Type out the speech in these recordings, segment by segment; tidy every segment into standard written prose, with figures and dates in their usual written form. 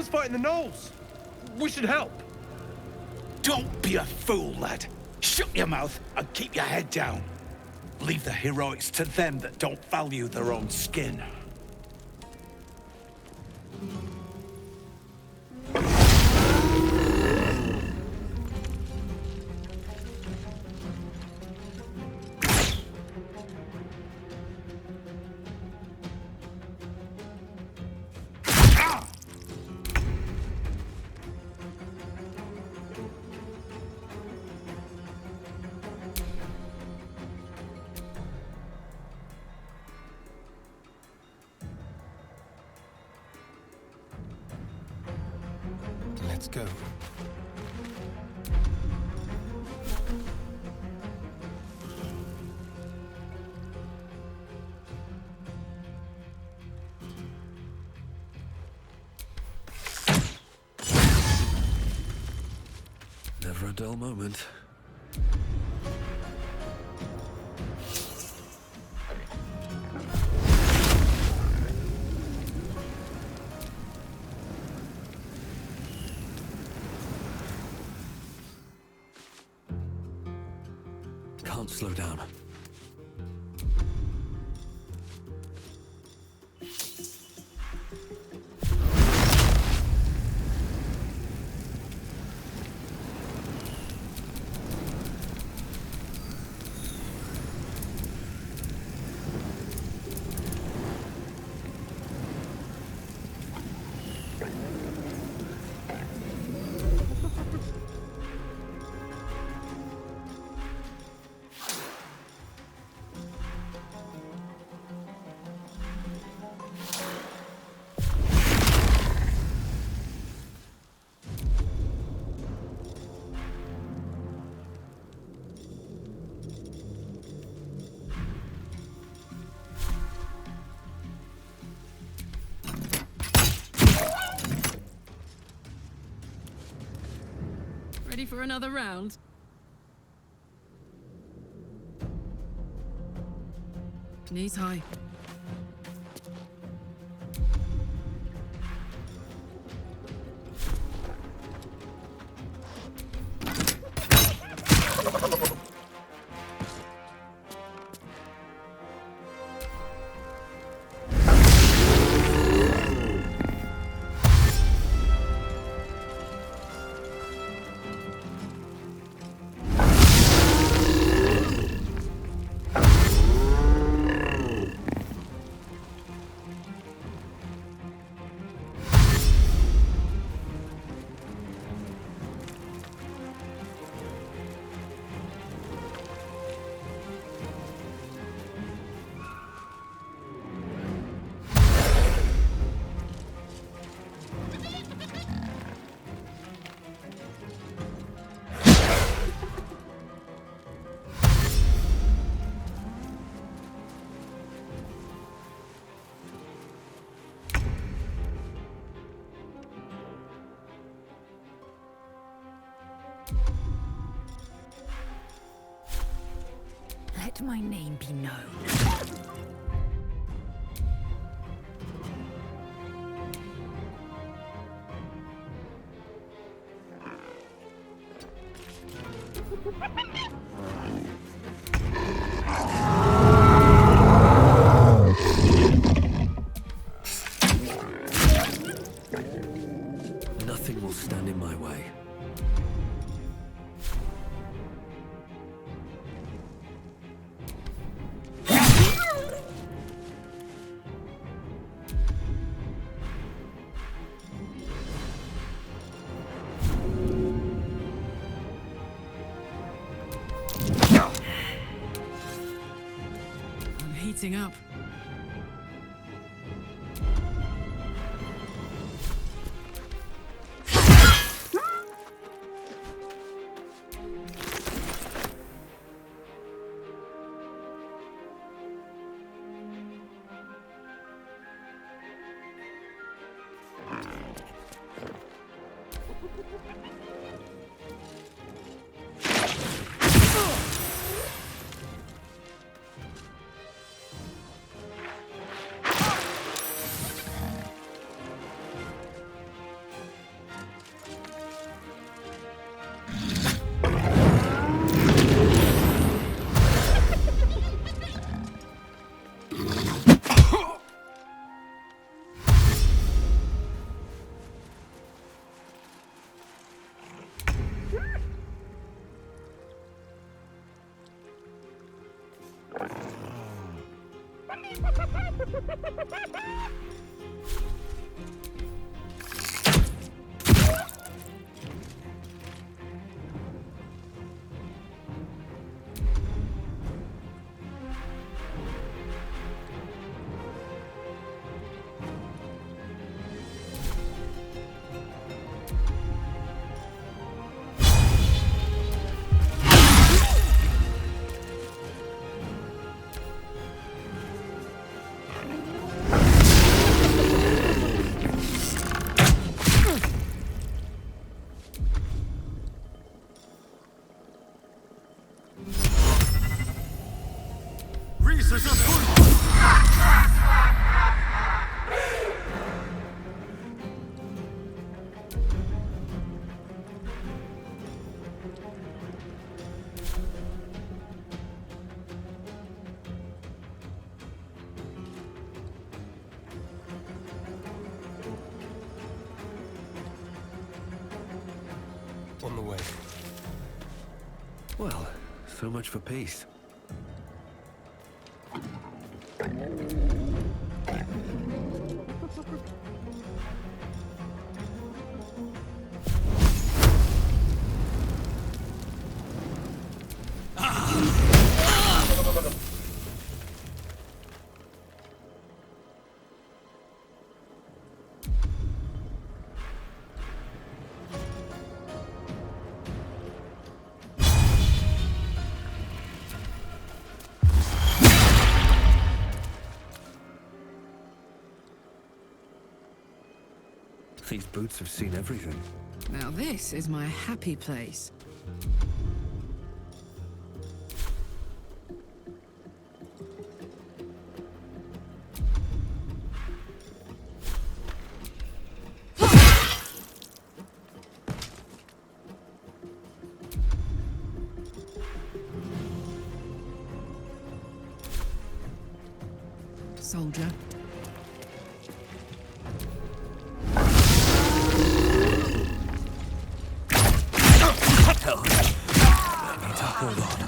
others fighting the gnolls. We should help. Don't be a fool, lad. Shut your mouth and keep your head down. Leave the heroics to them that don't value their own skin. Let's go. Never a dull moment. Can't slow down. Ready for another round? Knees high. Let my name be known. Nothing will stand in my way. I'm heating up. On the way. Well, so much for peace. These boots have seen everything. Now this is my happy place. Soldier. Hold on.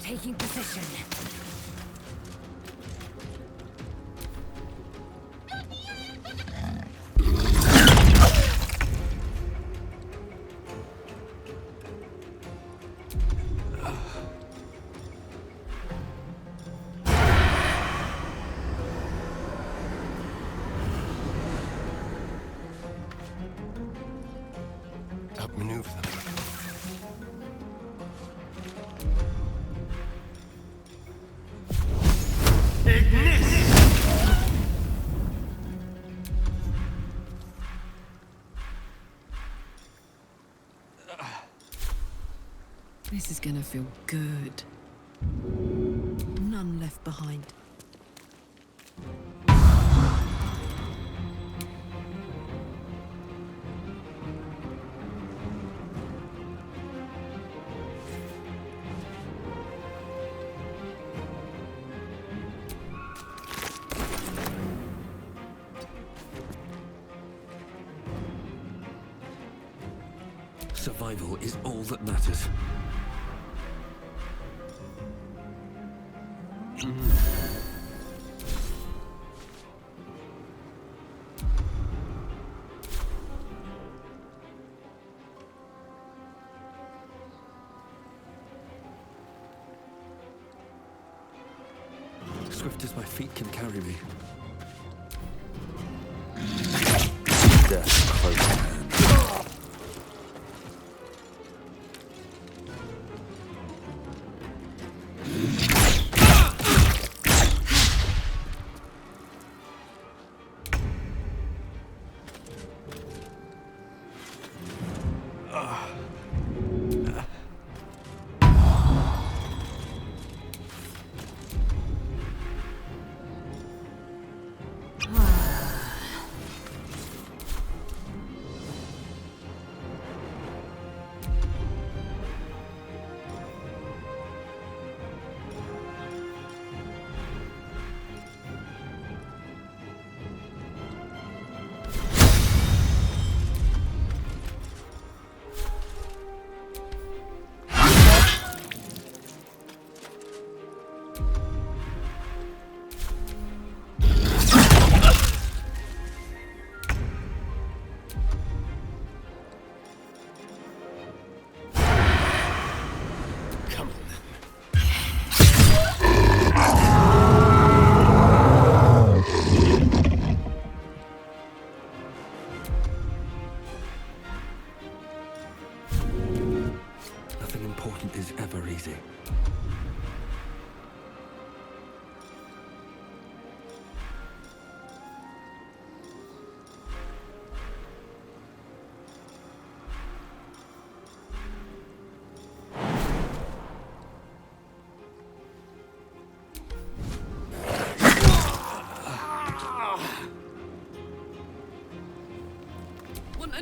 Taking position. Outmaneuver them. This is gonna feel good. None left behind. Survival is all that matters. Swift as my feet can carry me. Death close at hand.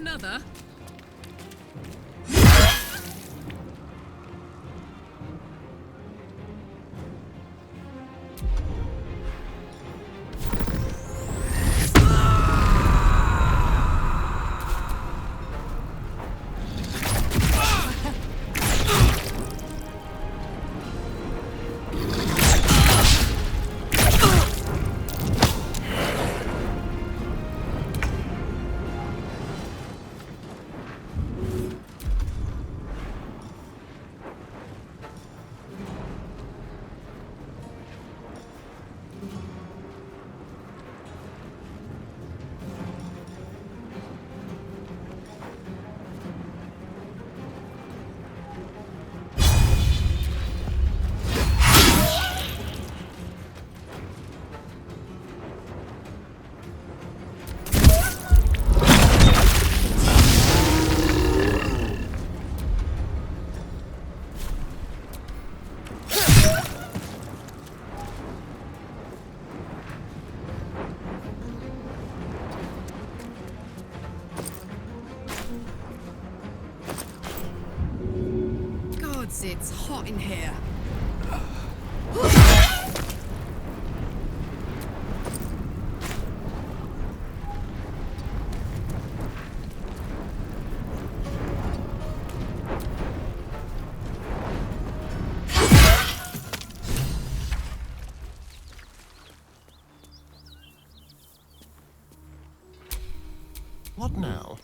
another? Gods, it's hot in here. What now?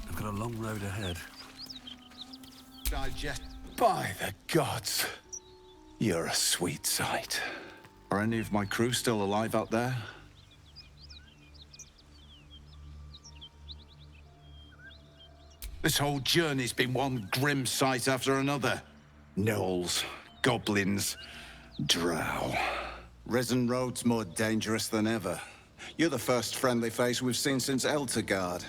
I've got a long road ahead. Digest. By the gods, you're a sweet sight. Are any of my crew still alive out there? This whole journey's been one grim sight after another. Gnolls, goblins, drow. Risen Road's more dangerous than ever. You're the first friendly face we've seen since Eltergard.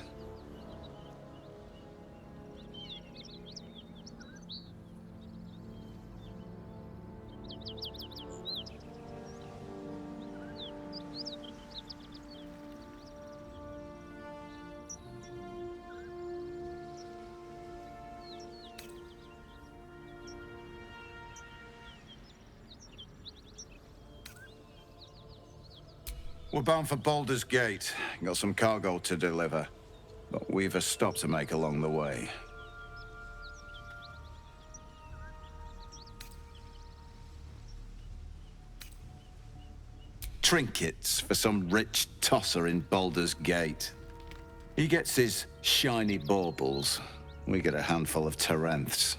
We're bound for Baldur's Gate. Got some cargo to deliver. But we've a stop to make along the way. Trinkets for some rich tosser in Baldur's Gate. He gets his shiny baubles. We get a handful of Tarenths.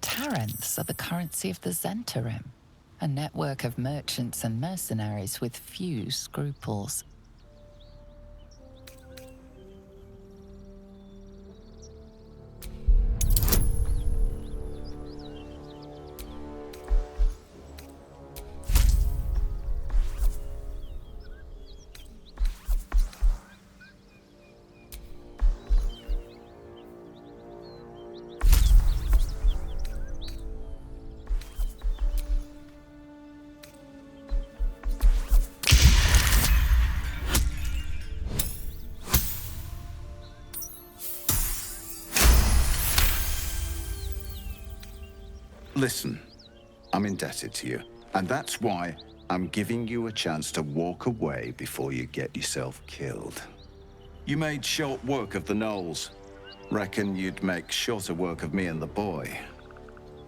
Tarenths are the currency of the Zentarim, a network of merchants and mercenaries with few scruples. Listen, I'm indebted to you, and that's why I'm giving you a chance to walk away before you get yourself killed. You made short work of the Gnolls. Reckon you'd make shorter work of me and the boy.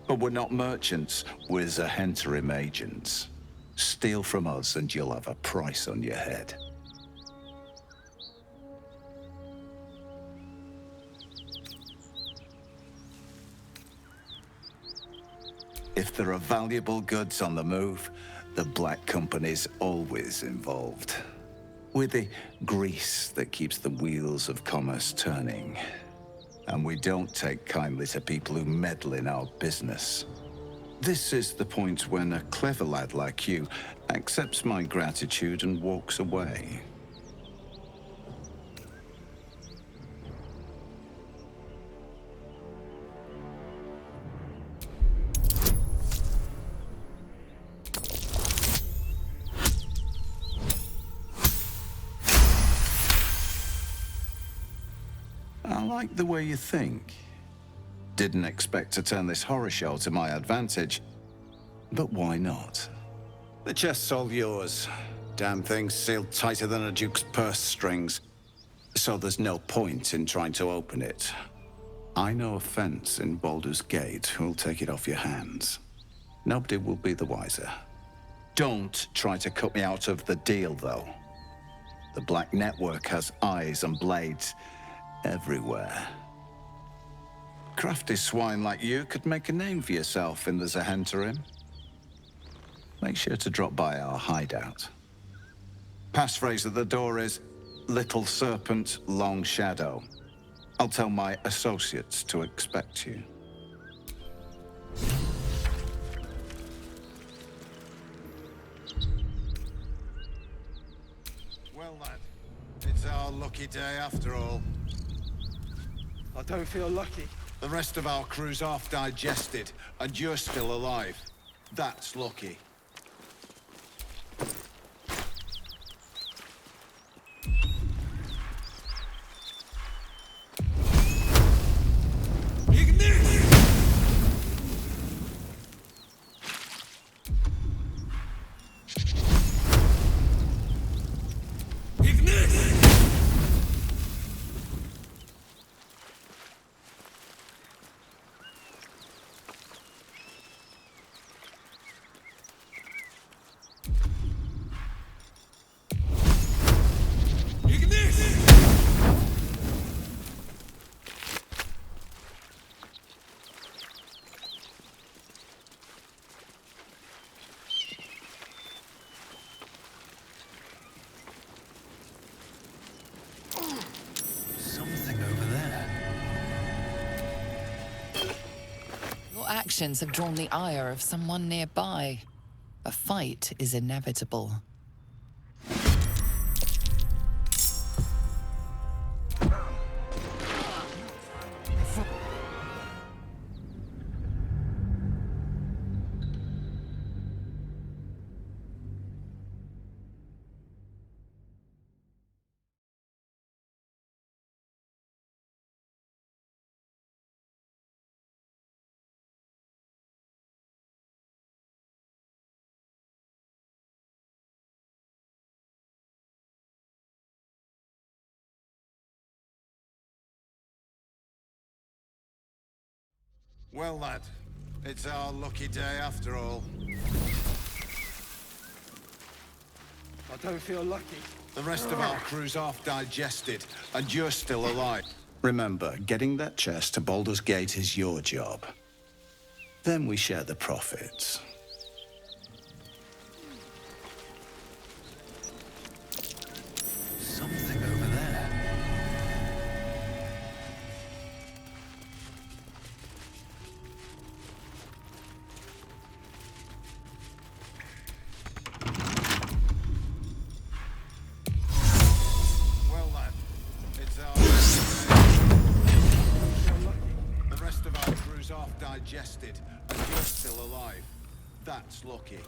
But we're not merchants, we're Zahentarim agents. Steal from us and you'll have a price on your head. If there are valuable goods on the move, the Black Company's always involved. We're the grease that keeps the wheels of commerce turning. And we don't take kindly to people who meddle in our business. This is the point when a clever lad like you accepts my gratitude and walks away. like the way you think. Didn't expect to turn this horror show to my advantage, but why not? The chest's all yours. Damn thing's sealed tighter than a duke's purse strings, so there's no point in trying to open it. I know a fence in Baldur's Gate who'll take it off your hands. Nobody will be the wiser. Don't try to cut me out of the deal, though. The Black Network has eyes and blades everywhere. Crafty swine like you could make a name for yourself in the Zehenterim. Make sure to drop by our hideout. Passphrase at the door is Little Serpent, Long Shadow. I'll tell my associates to expect you. Well, lad, it's our lucky day after all. I don't feel lucky. The rest of our crew's half digested, and you're still alive. That's lucky. Something over there. Your actions have drawn the ire of someone nearby. A fight is inevitable. Well, lad, it's our lucky day after all. I don't feel lucky. The rest of our crew's half digested, and you're still alive. Remember, getting that chest to Baldur's Gate is your job. Then we share the profits. Something over there. Well, lad, it's our The rest of our crew's half digested, and you're still alive. That's lucky.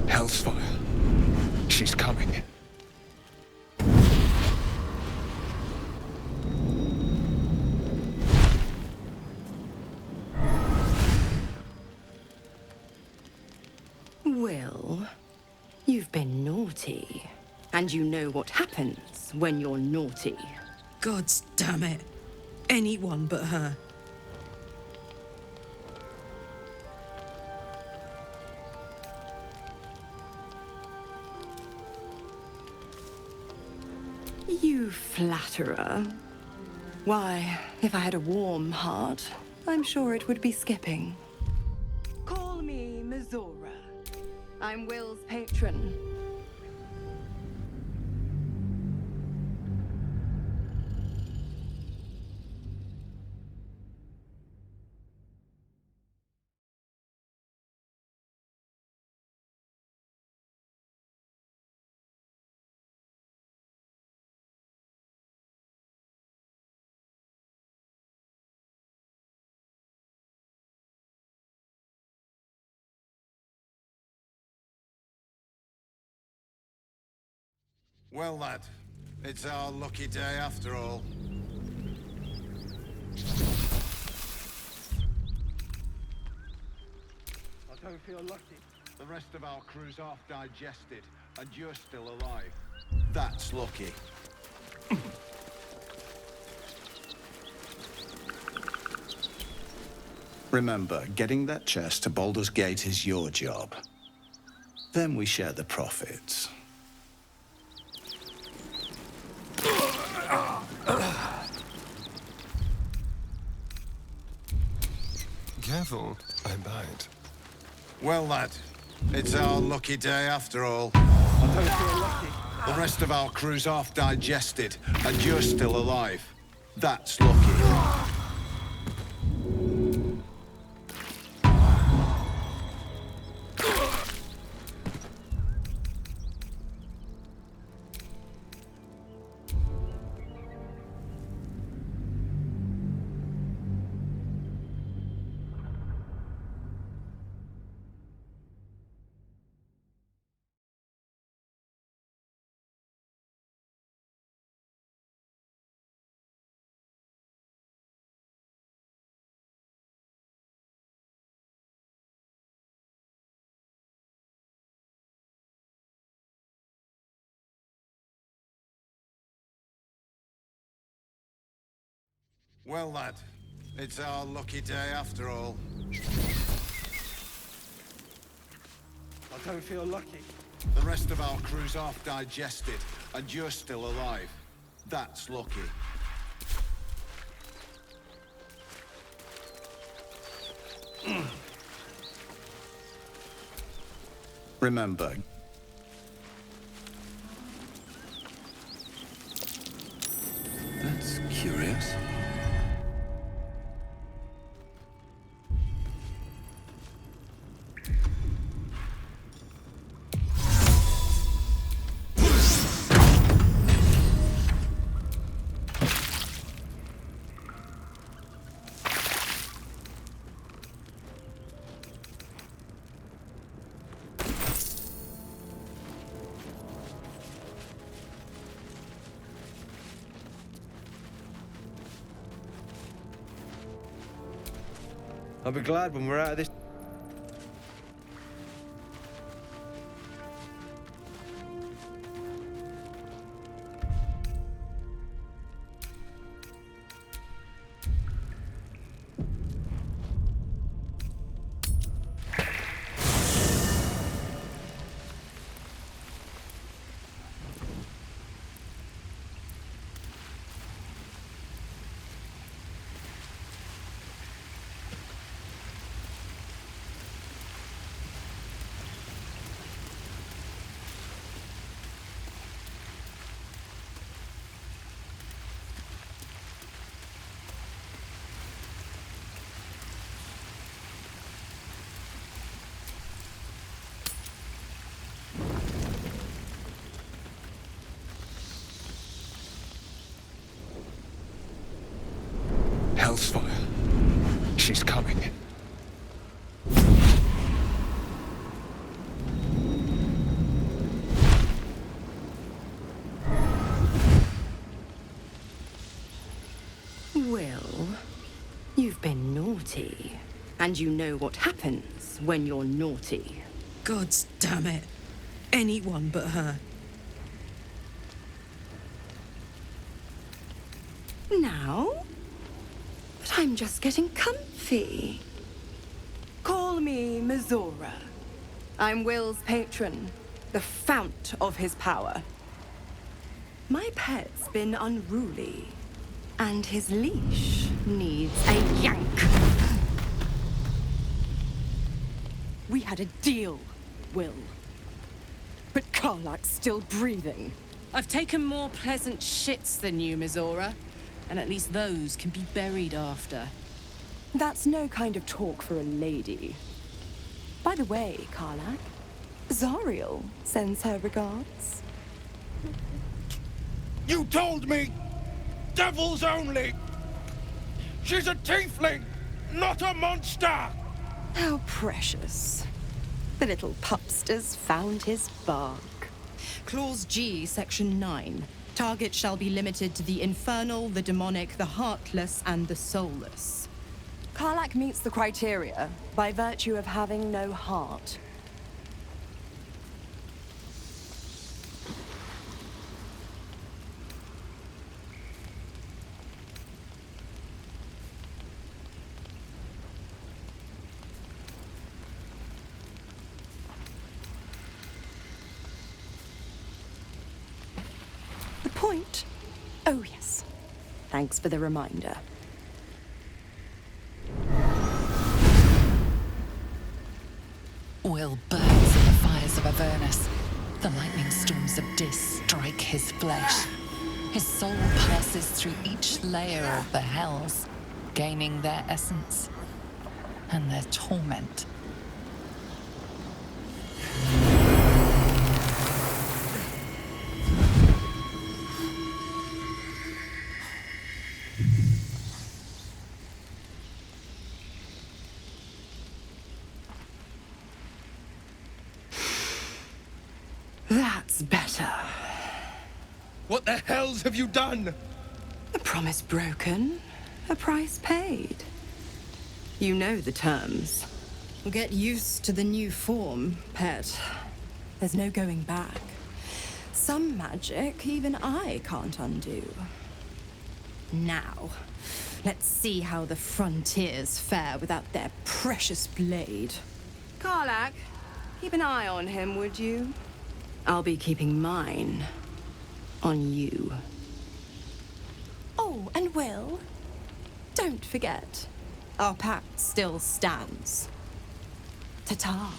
Hellsfire. She's coming. Will, you've been naughty. And you know what happens when you're naughty. Gods damn it. Anyone but her. You flatterer. Why, if I had a warm heart, I'm sure it would be skipping. Call me Mizora. I'm Will's patron. Well, lad, it's our lucky day after all. I don't feel lucky. The rest of our crew's half digested, and you're still alive. That's lucky. Remember, getting that chest to Baldur's Gate is your job. Then we share the profits. Careful, I bite. Well, lad, it's our lucky day after all. I don't feel lucky. The rest of our crew's half digested, and you're still alive. That's lucky. Well, lad, it's our lucky day after all. I don't feel lucky. The rest of our crew's half digested, and you're still alive. That's lucky. Remember, That's curious. I'll be glad when we're out of this. Hellsfire. She's coming. Will, you've been naughty. And you know what happens when you're naughty. Gods damn it. Anyone but her. Now? But I'm just getting comfy. Call me Mizora. I'm Will's patron, the fount of his power. My pet's been unruly, and his leash needs a yank. We had a deal, Will. But Karlak's still breathing. I've taken more pleasant shits than you, Mizora. And at least those can be buried after. That's no kind of talk for a lady. By the way, Karlak, Zariel sends her regards. You told me! Devils only! She's a tiefling, not a monster! How precious. The little pupster's found his bark. Clause G, Section 9. Target shall be limited to the infernal, the demonic, the heartless, and the soulless. Karlak meets the criteria by virtue of having no heart. The point? Oh, yes. Thanks for the reminder. Will burns in the fires of Avernus. The lightning storms of Dis strike his flesh. His soul passes through each layer of the hells, gaining their essence and their torment. That's better. What the hells have you done? A promise broken, a price paid. You know the terms. Get used to the new form, pet. There's no going back. Some magic even I can't undo. Now, let's see how the frontiers fare without their precious blade. Karlak, keep an eye on him, would you? I'll be keeping mine on you. Oh, and Will, don't forget, Our pact still stands. ta-ta.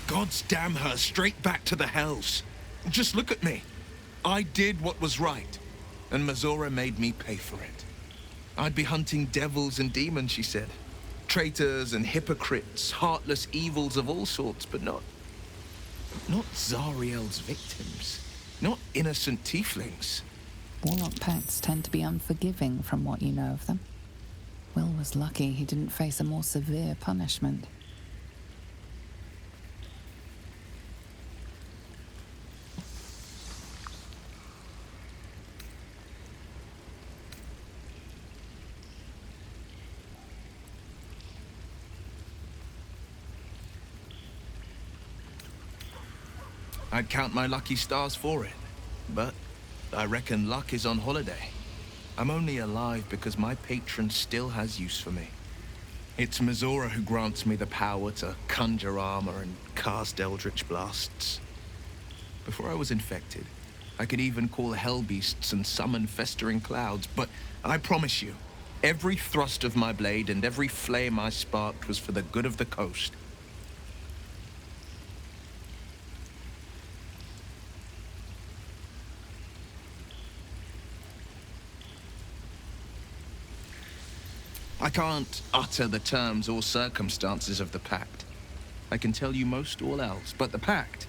Gods damn her, straight back to the hells. Just look at me. I did what was right, and Mizora made me pay for it. I'd be hunting devils and demons, she said. Traitors and hypocrites, heartless evils of all sorts, but not Zariel's victims. Not innocent tieflings. Warlock pacts tend to be unforgiving from what you know of them. Will was lucky he didn't face a more severe punishment. I'd count my lucky stars for it, but I reckon luck is on holiday. I'm only alive because my patron still has use for me. It's Mizora who grants me the power to conjure armor and cast eldritch blasts. Before I was infected, I could even call hell beasts and summon festering clouds, but I promise you, every thrust of my blade and every flame I sparked was for the good of the coast. I can't utter the terms or circumstances of the pact. I can tell you most all else, but the pact,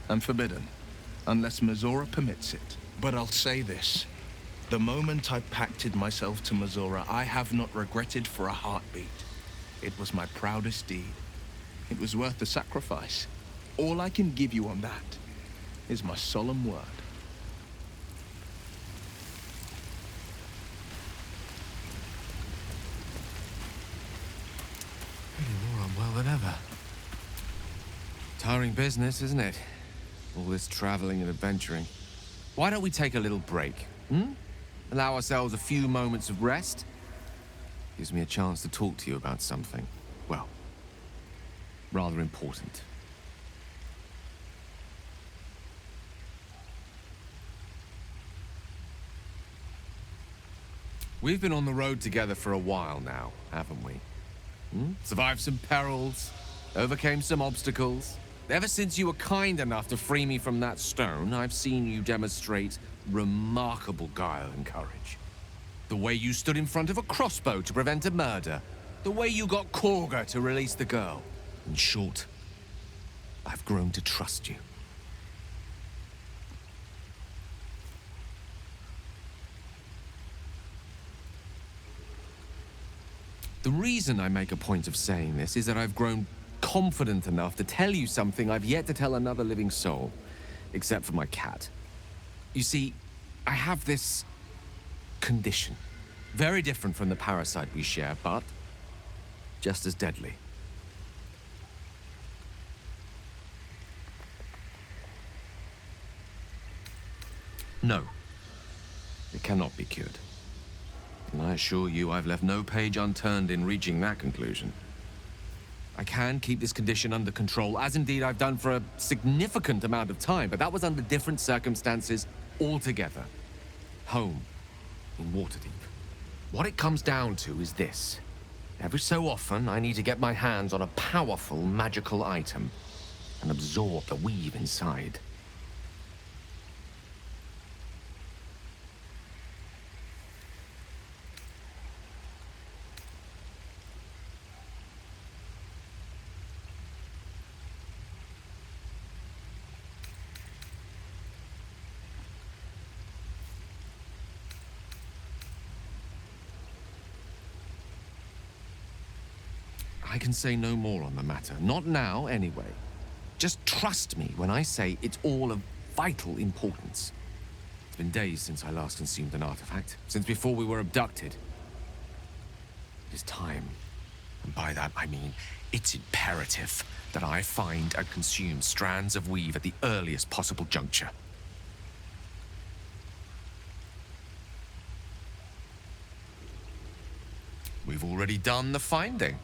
I'm forbidden, unless Mizora permits it. But I'll say this. The moment I pacted myself to Mizora, I have not regretted for a heartbeat. It was my proudest deed. It was worth the sacrifice. All I can give you on that is my solemn word. Feeling more unwell than ever. Tiring business, isn't it? All this traveling and adventuring. Why don't we take a little break, hmm? Allow ourselves a few moments of rest? Gives me a chance to talk to you about something, well, rather important. We've been on the road together for a while now, haven't we? Survived some perils, overcame some obstacles. Ever since you were kind enough to free me from that stone, I've seen you demonstrate remarkable guile and courage. The way you stood in front of a crossbow to prevent a murder. The way you got Korga to release the girl. In short, I've grown to trust you. The reason I make a point of saying this is that I've grown confident enough to tell you something I've yet to tell another living soul, except for my cat. You see, I have this condition. Very different from the parasite we share, but just as deadly. No, it cannot be cured. And I assure you, I've left no page unturned in reaching that conclusion. I can keep this condition under control, as indeed I've done for a significant amount of time, but that was under different circumstances altogether. Home, in Waterdeep. What it comes down to is this. Every so often, I need to get my hands on a powerful magical item and absorb the weave inside. I can say no more on the matter. Not now, anyway. Just trust me when I say it's all of vital importance. It's been days since I last consumed an artifact, since before we were abducted. It is time. And by that, I mean it's imperative that I find and consume strands of weave at the earliest possible juncture. We've already done the finding.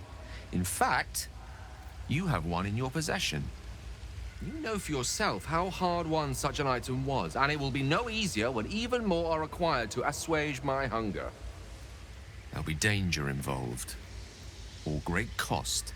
In fact, you have one in your possession. You know for yourself how hard won such an item was, and it will be no easier when even more are required to assuage my hunger. There'll be danger involved, or great cost.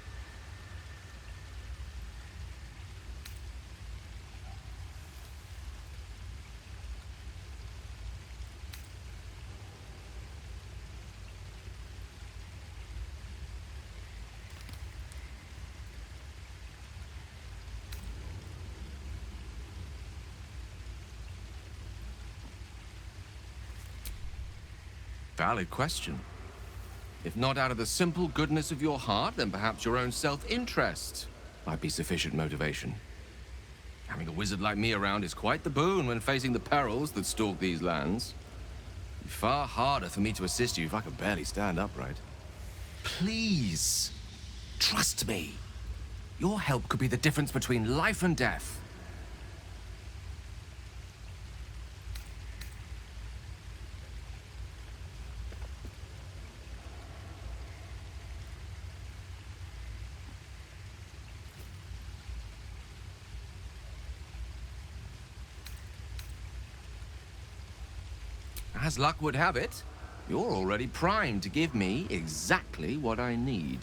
Valid question. If not out of the simple goodness of your heart, then perhaps your own self-interest might be sufficient motivation. Having a wizard like me around is quite the boon when facing the perils that stalk these lands. It'd be far harder for me to assist you if I could barely stand upright. Please, trust me. Your help could be the difference between life and death. As luck would have it, you're already primed to give me exactly what I need.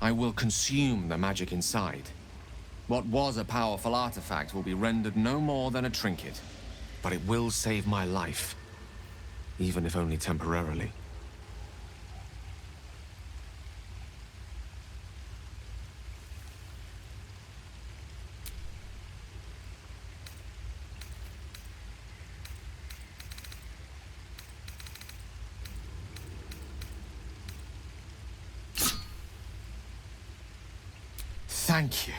I will consume the magic inside. What was a powerful artifact will be rendered no more than a trinket. But it will save my life, even if only temporarily. Thank you.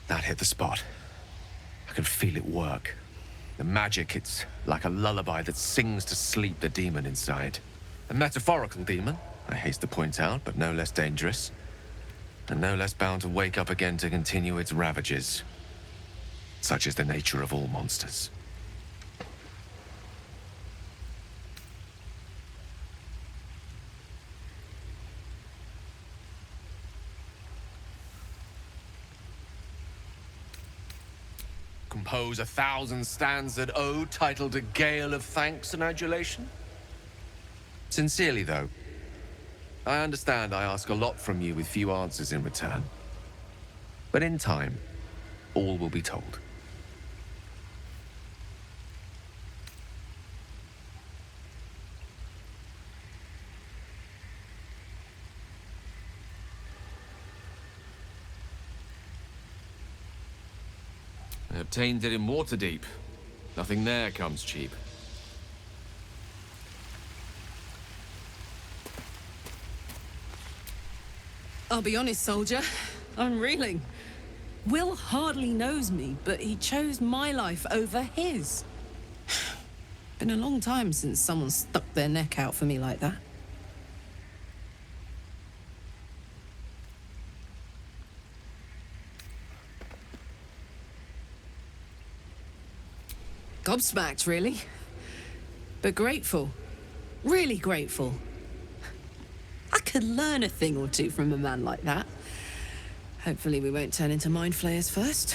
That hit the spot. I can feel it work. The magic, it's like a lullaby that sings to sleep the demon inside. A metaphorical demon, I haste to point out, but no less dangerous. And no less bound to wake up again to continue its ravages. Such is the nature of all monsters. Compose 1,000 stanzas ode titled A Gale of Thanks and Adulation? Sincerely, though, I understand I ask a lot from you with few answers in return. But in time, all will be told. I obtained it in Waterdeep. Nothing there comes cheap. I'll be honest, soldier. I'm reeling. Will hardly knows me, but he chose my life over his. Been a long time since someone stuck their neck out for me like that. Gobsmacked, really. But grateful. Really grateful. I could learn a thing or two from a man like that. Hopefully we won't turn into mind flayers first.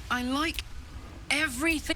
I like everything.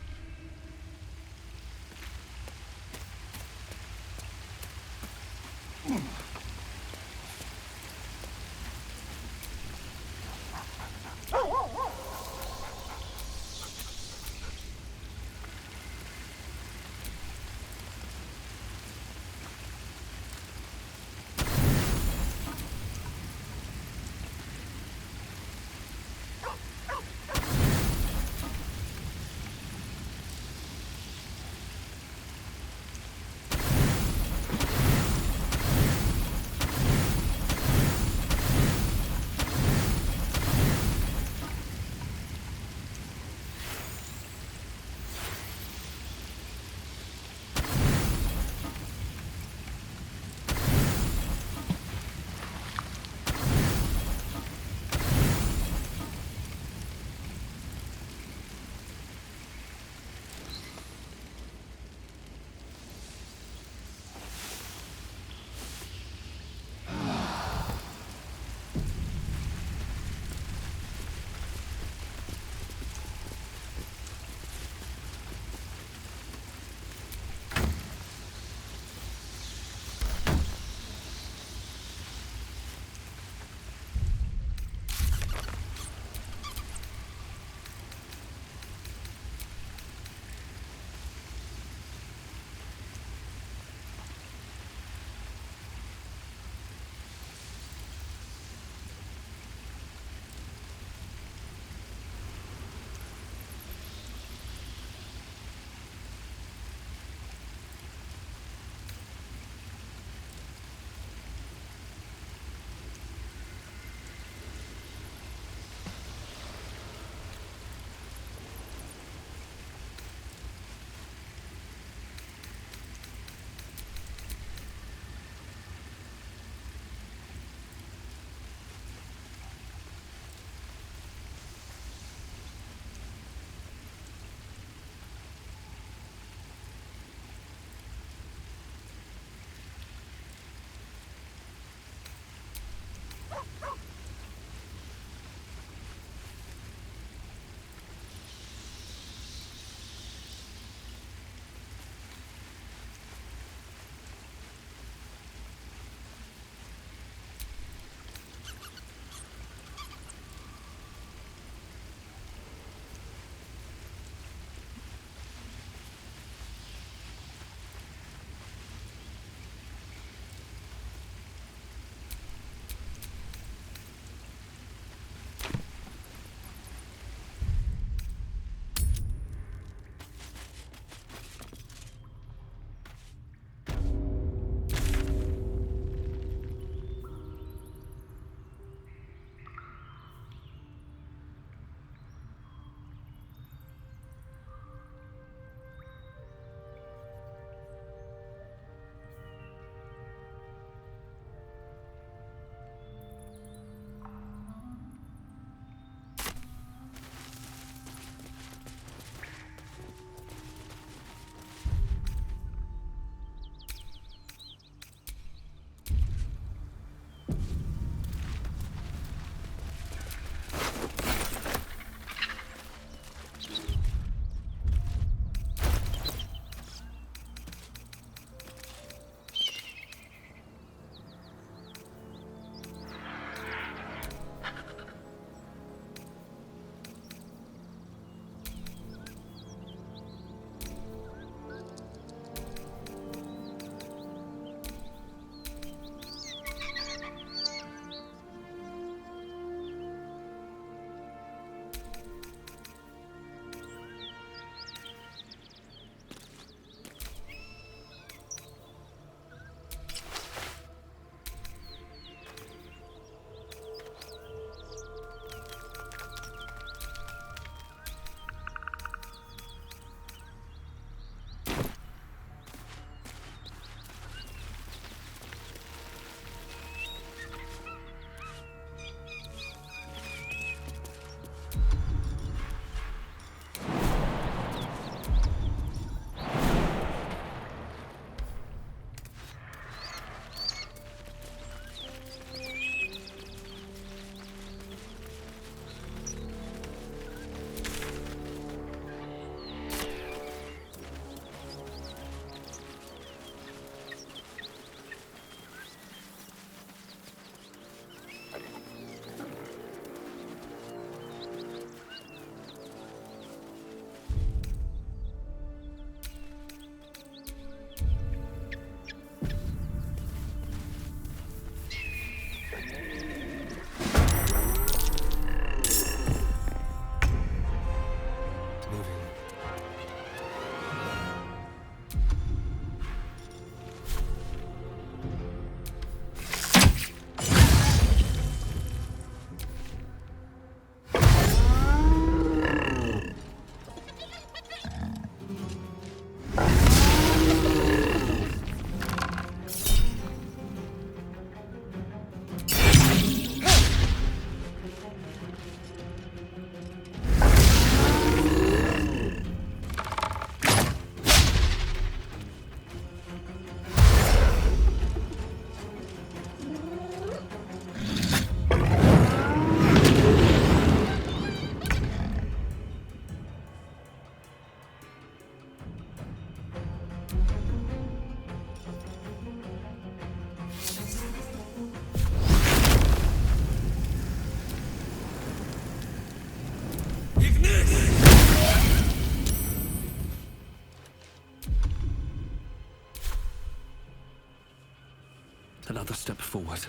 Another step forward.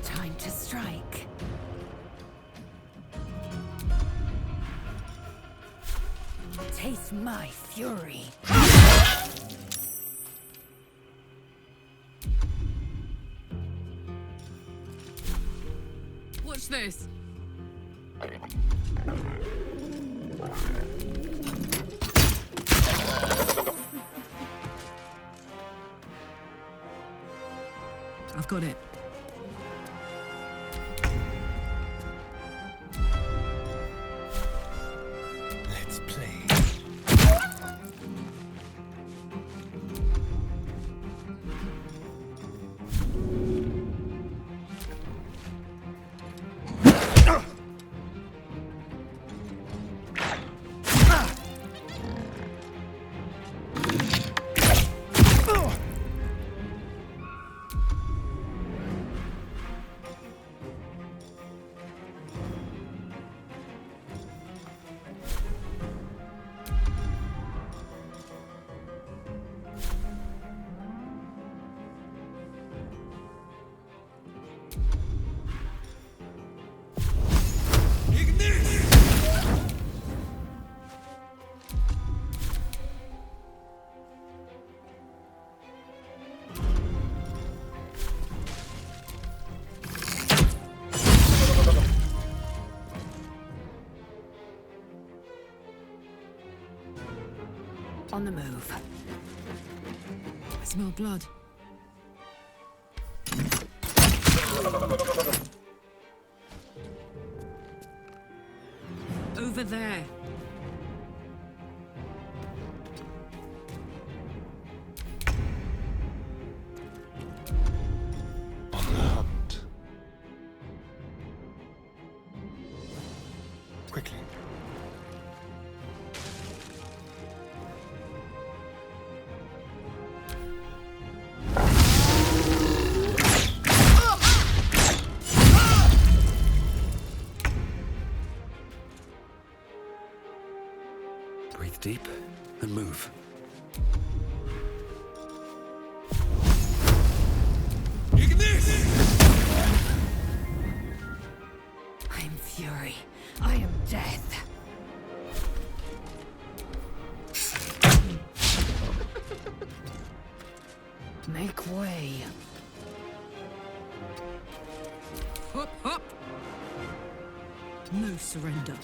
Time to strike. Taste my fury. Watch this. I've got it. Let's play. On the move. I smell blood. Over there. On the hunt. Quickly. Breathe deep and move. I am fury. I am death. Make way. Up, up. No surrender.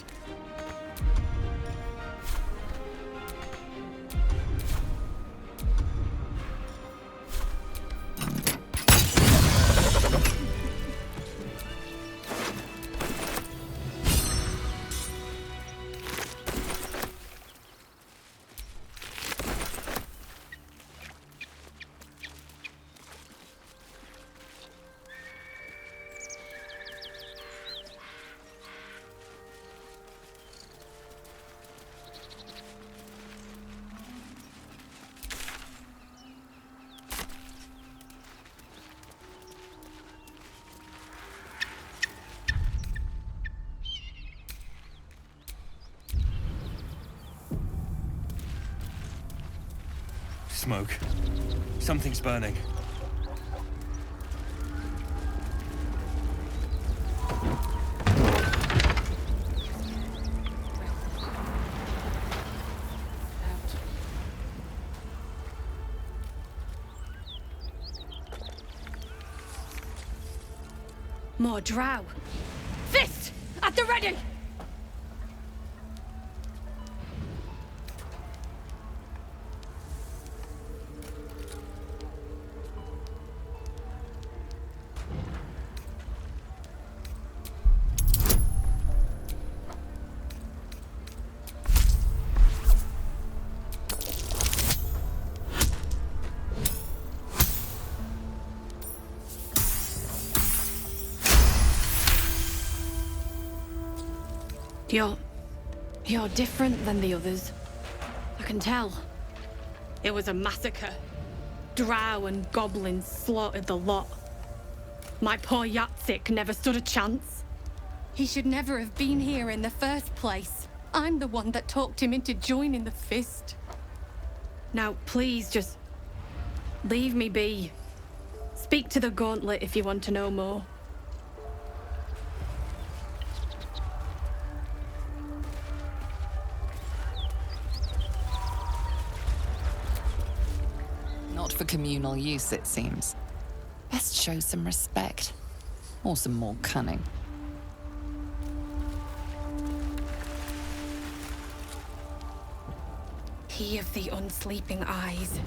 Smoke. Something's burning. More drow. Fist! At the ready! You're different than the others. I can tell. It was a massacre. Drow and goblins slaughtered the lot. My poor Yatsik never stood a chance. He should never have been here in the first place. I'm the one that talked him into joining the Fist. Now, please, just leave me be. Speak to the Gauntlet if you want to know more. Not for communal use, it seems. Best show some respect. Or some more cunning. He of the unsleeping eyes.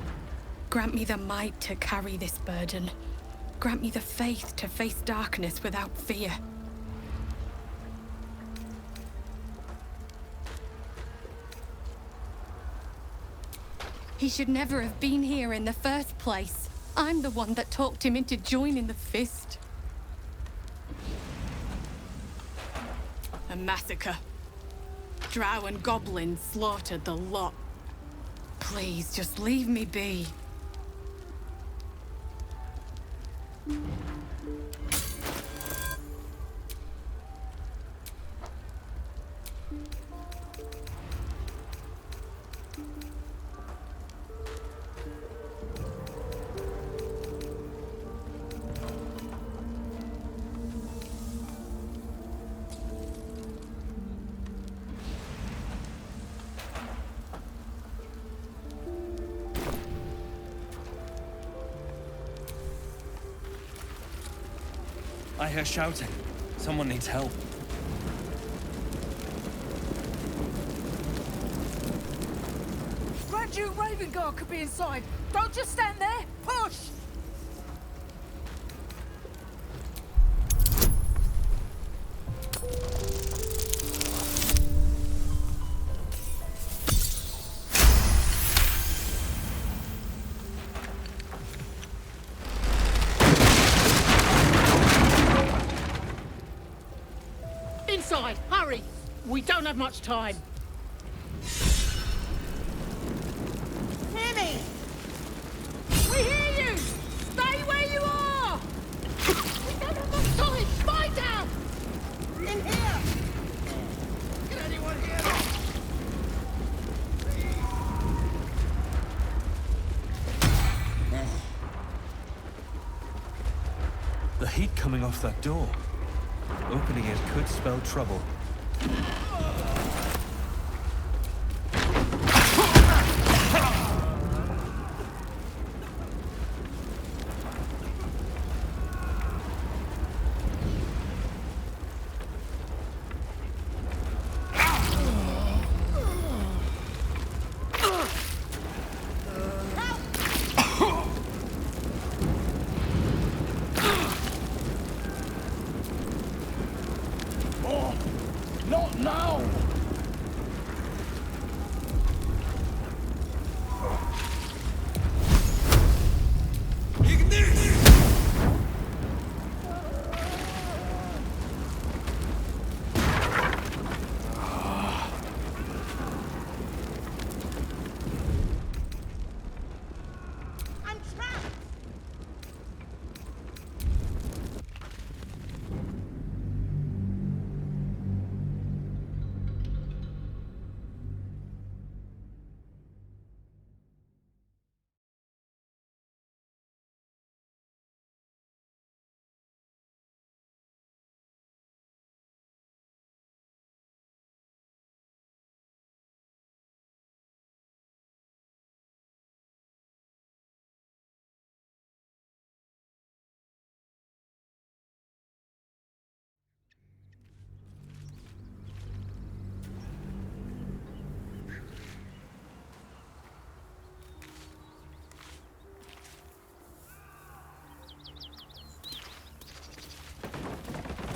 Grant me the might to carry this burden. Grant me the faith to face darkness without fear. He should never have been here in the first place. I'm the one that talked him into joining the Fist. A massacre. Drow and goblins slaughtered the lot. Please, just leave me be. I hear shouting. Someone needs help. Graduate Raven Guard could be inside. Don't just stand there. Push! Inside, hurry! We don't have much time. Hear me! We hear you! Stay where you are! We don't have much time! Find out! In here! Can anyone hear me? The heat coming off that door. Opening it could spell trouble. Not now!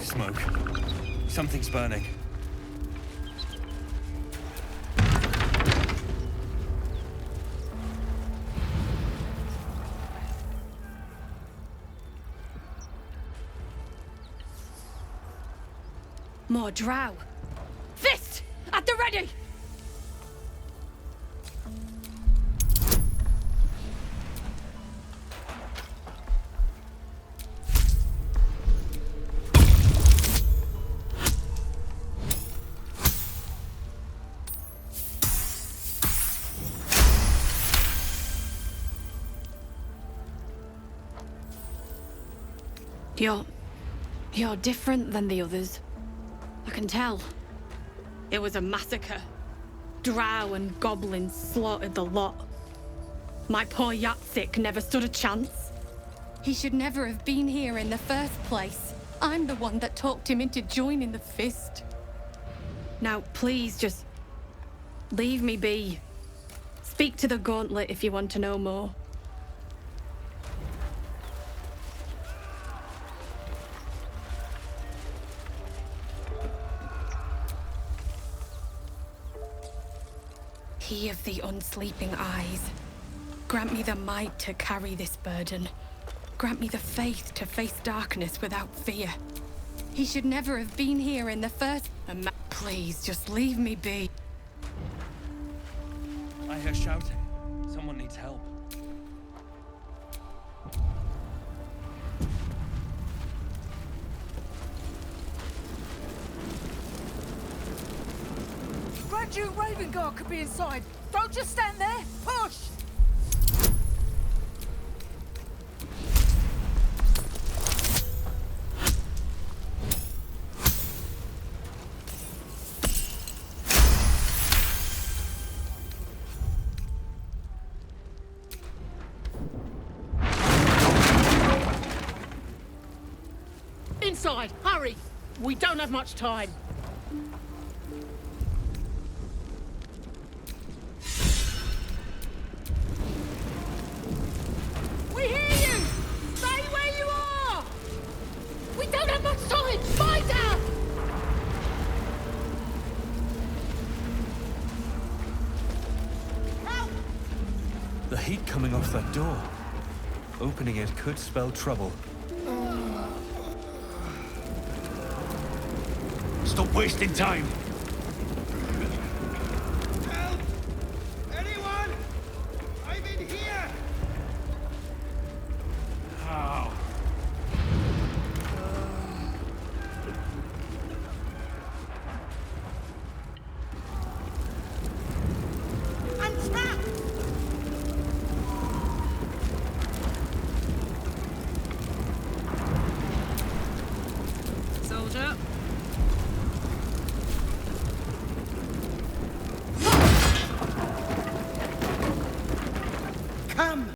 Smoke. Something's burning. More drow. Fist! At the ready! You're different than the others. I can tell. It was a massacre. Drow and goblins slaughtered the lot. My poor Yatsik never stood a chance. He should never have been here in the first place. I'm the one that talked him into joining the Fist. Now, please, just leave me be. Speak to the Gauntlet if you want to know more. He of the unsleeping eyes, grant me the might to carry this burden. Grant me the faith to face darkness without fear. He should never have been here in the first... Please, just leave me be. I hear shouting. Someone needs help. Grand Duke Ravenguard could be inside. Don't just stand there. Push! Inside, hurry! We don't have much time. We hear you! Stay where you are! We don't have much time! Fight out! Help! The heat coming off that door. Opening it could spell trouble. Stop wasting time!